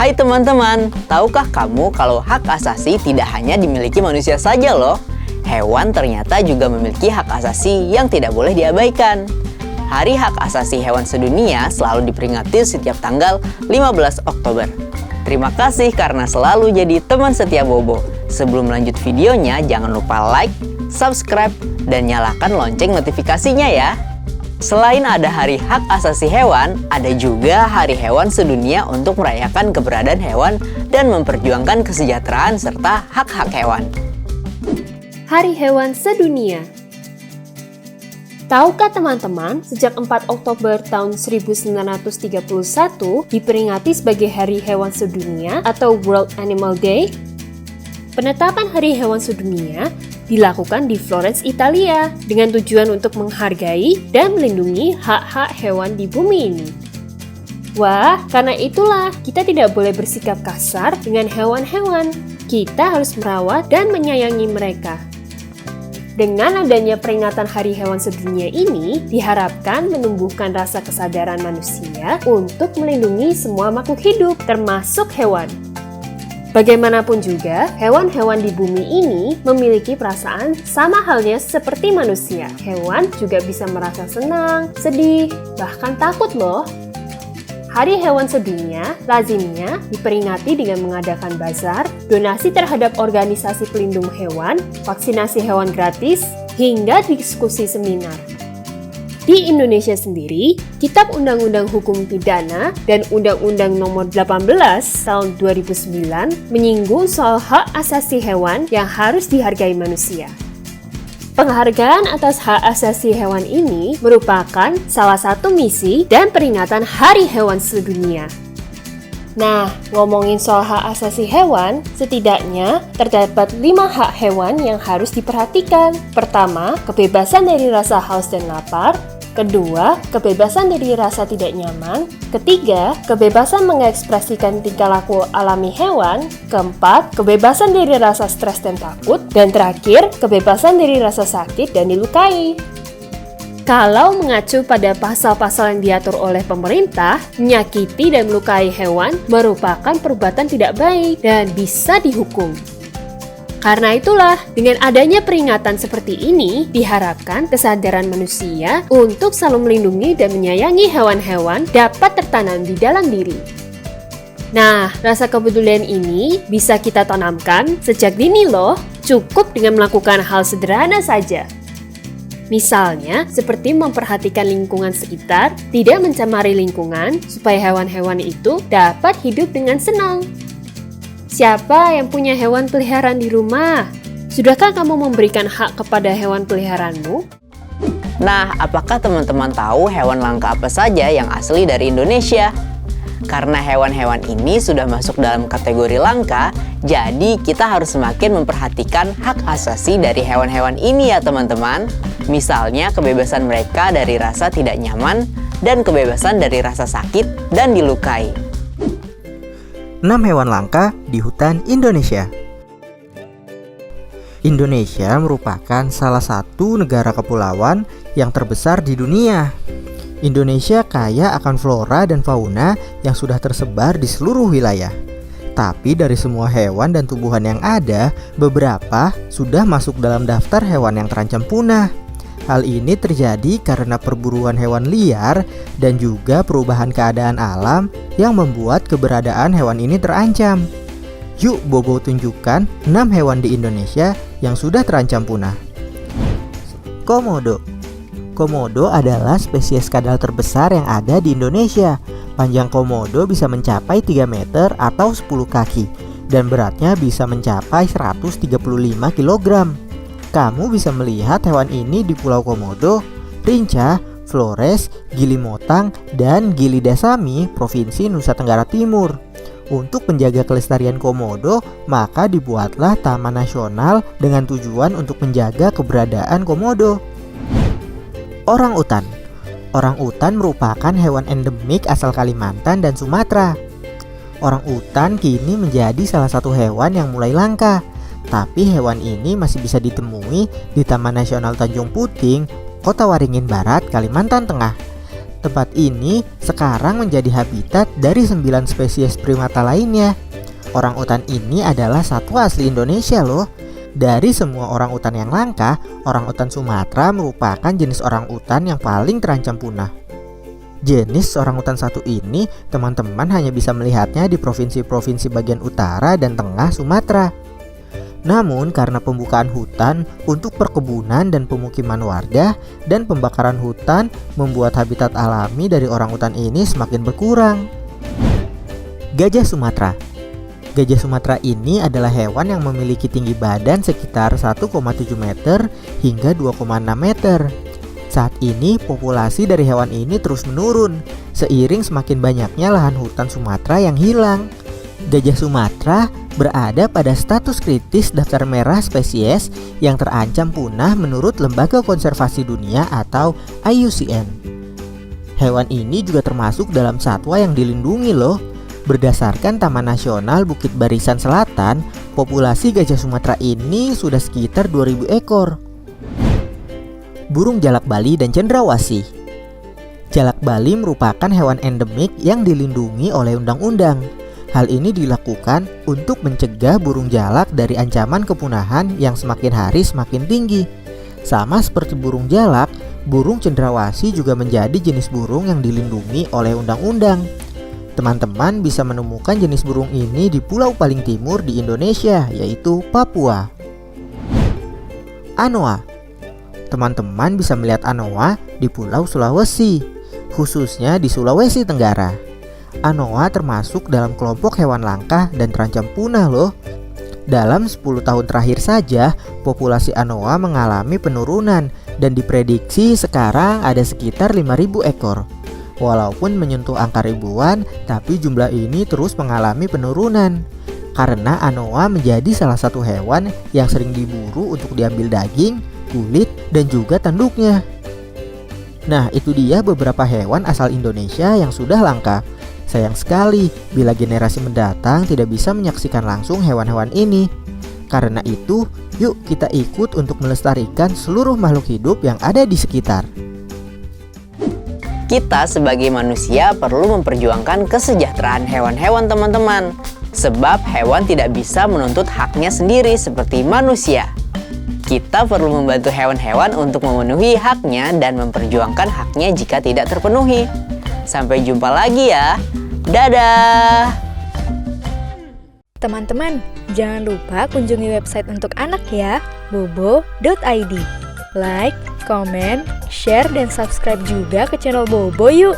Hai teman-teman, tahukah kamu kalau hak asasi tidak hanya dimiliki manusia saja loh? Hewan ternyata juga memiliki hak asasi yang tidak boleh diabaikan. Hari Hak Asasi Hewan Sedunia selalu diperingati setiap tanggal 15 Oktober. Terima kasih karena selalu jadi teman setia Bobo. Sebelum lanjut videonya, jangan lupa like, subscribe, dan nyalakan lonceng notifikasinya ya. Selain ada Hari Hak Asasi Hewan, ada juga Hari Hewan Sedunia untuk merayakan keberadaan hewan dan memperjuangkan kesejahteraan serta hak-hak hewan. Hari Hewan Sedunia. Tahukah teman-teman, sejak 4 Oktober tahun 1931 diperingati sebagai Hari Hewan Sedunia atau World Animal Day? Penetapan Hari Hewan Sedunia dilakukan di Florence, Italia, dengan tujuan untuk menghargai dan melindungi hak-hak hewan di bumi ini. Wah, karena itulah kita tidak boleh bersikap kasar dengan hewan-hewan. Kita harus merawat dan menyayangi mereka. Dengan adanya peringatan Hari Hewan Sedunia ini, diharapkan menumbuhkan rasa kesadaran manusia untuk melindungi semua makhluk hidup, termasuk hewan. Bagaimanapun juga, hewan-hewan di bumi ini memiliki perasaan sama halnya seperti manusia. Hewan juga bisa merasa senang, sedih, bahkan takut loh. Hari Hewan Sedunia lazimnya diperingati dengan mengadakan bazar, donasi terhadap organisasi pelindung hewan, vaksinasi hewan gratis, hingga diskusi seminar. Di Indonesia sendiri, Kitab Undang-Undang Hukum Pidana dan Undang-Undang Nomor 18 Tahun 2009 menyinggung soal hak asasi hewan yang harus dihargai manusia. Penghargaan atas hak asasi hewan ini merupakan salah satu misi dan peringatan Hari Hewan Sedunia. Nah, ngomongin soal hak asasi hewan, setidaknya terdapat 5 hak hewan yang harus diperhatikan. Pertama, kebebasan dari rasa haus dan lapar. Kedua, kebebasan dari rasa tidak nyaman. Ketiga, kebebasan mengekspresikan tingkah laku alami hewan. Keempat, kebebasan dari rasa stres dan takut. Dan terakhir, kebebasan dari rasa sakit dan dilukai. Kalau mengacu pada pasal-pasal yang diatur oleh pemerintah, menyakiti dan melukai hewan merupakan perbuatan tidak baik dan bisa dihukum. Karena itulah, dengan adanya peringatan seperti ini, diharapkan kesadaran manusia untuk selalu melindungi dan menyayangi hewan-hewan dapat tertanam di dalam diri. Nah, rasa kepedulian ini bisa kita tanamkan sejak dini loh, cukup dengan melakukan hal sederhana saja. Misalnya, seperti memperhatikan lingkungan sekitar, tidak mencemari lingkungan, supaya hewan-hewan itu dapat hidup dengan senang. Siapa yang punya hewan peliharaan di rumah? Sudahkah kamu memberikan hak kepada hewan peliharaanmu? Nah, apakah teman-teman tahu hewan langka apa saja yang asli dari Indonesia? Karena hewan-hewan ini sudah masuk dalam kategori langka, jadi kita harus semakin memperhatikan hak asasi dari hewan-hewan ini ya teman-teman. Misalnya kebebasan mereka dari rasa tidak nyaman dan kebebasan dari rasa sakit dan dilukai. 6 hewan langka di hutan Indonesia. Indonesia merupakan salah satu negara kepulauan yang terbesar di dunia. Indonesia kaya akan flora dan fauna yang sudah tersebar di seluruh wilayah. Tapi dari semua hewan dan tumbuhan yang ada, beberapa sudah masuk dalam daftar hewan yang terancam punah. Hal ini terjadi karena perburuan hewan liar dan juga perubahan keadaan alam yang membuat keberadaan hewan ini terancam. Yuk Bobo tunjukkan 6 hewan di Indonesia yang sudah terancam punah. Komodo. Komodo adalah spesies kadal terbesar yang ada di Indonesia. Panjang komodo bisa mencapai 3 meter atau 10 kaki dan beratnya bisa mencapai 135 kg. Kamu bisa melihat hewan ini di Pulau Komodo, Rinca, Flores, Gili Motang, dan Gili Dasami, Provinsi Nusa Tenggara Timur. Untuk menjaga kelestarian komodo, maka dibuatlah Taman Nasional dengan tujuan untuk menjaga keberadaan komodo. Orangutan. Orangutan merupakan hewan endemik asal Kalimantan dan Sumatera. Orangutan kini menjadi salah satu hewan yang mulai langka. Tapi hewan ini masih bisa ditemui di Taman Nasional Tanjung Puting, Kota Waringin Barat, Kalimantan Tengah. Tempat ini sekarang menjadi habitat dari 9 spesies primata lainnya. Orangutan ini adalah satwa asli Indonesia loh. Dari semua orangutan yang langka, orangutan Sumatera merupakan jenis orangutan yang paling terancam punah. Jenis orangutan satu ini teman-teman hanya bisa melihatnya di provinsi-provinsi bagian utara dan tengah Sumatera. Namun karena pembukaan hutan untuk perkebunan dan pemukiman warga dan pembakaran hutan membuat habitat alami dari orangutan ini semakin berkurang. Gajah Sumatera. Gajah Sumatera ini adalah hewan yang memiliki tinggi badan sekitar 1,7 meter hingga 2,6 meter. Saat ini populasi dari hewan ini terus menurun seiring semakin banyaknya lahan hutan Sumatera yang hilang. Gajah Sumatera berada pada status kritis daftar merah spesies yang terancam punah menurut Lembaga Konservasi Dunia atau IUCN. Hewan ini juga termasuk dalam satwa yang dilindungi loh. Berdasarkan Taman Nasional Bukit Barisan Selatan, populasi gajah Sumatera ini sudah sekitar 2000 ekor. Burung jalak Bali dan cendrawasih. Jalak Bali merupakan hewan endemik yang dilindungi oleh undang-undang. Hal ini dilakukan untuk mencegah burung jalak dari ancaman kepunahan yang semakin hari semakin tinggi. Sama seperti burung jalak, burung cendrawasih juga menjadi jenis burung yang dilindungi oleh undang-undang. Teman-teman bisa menemukan jenis burung ini di pulau paling timur di Indonesia, yaitu Papua. Anoa. Teman-teman bisa melihat anoa di Pulau Sulawesi, khususnya di Sulawesi Tenggara. Anoa termasuk dalam kelompok hewan langka dan terancam punah loh. Dalam 10 tahun terakhir saja, populasi anoa mengalami penurunan dan diprediksi sekarang ada sekitar 5.000 ekor. Walaupun menyentuh angka ribuan, tapi jumlah ini terus mengalami penurunan. Karena anoa menjadi salah satu hewan yang sering diburu untuk diambil daging, kulit, dan juga tanduknya. Nah, itu dia beberapa hewan asal Indonesia yang sudah langka. Sayang sekali bila generasi mendatang tidak bisa menyaksikan langsung hewan-hewan ini. Karena itu, yuk kita ikut untuk melestarikan seluruh makhluk hidup yang ada di sekitar. Kita sebagai manusia perlu memperjuangkan kesejahteraan hewan-hewan teman-teman. Sebab hewan tidak bisa menuntut haknya sendiri seperti manusia. Kita perlu membantu hewan-hewan untuk memenuhi haknya dan memperjuangkan haknya jika tidak terpenuhi. Sampai jumpa lagi ya. Dadah! Teman-teman, jangan lupa kunjungi website untuk anak ya, bobo.id. Like, comment, share, dan subscribe juga ke channel Bobo yuk!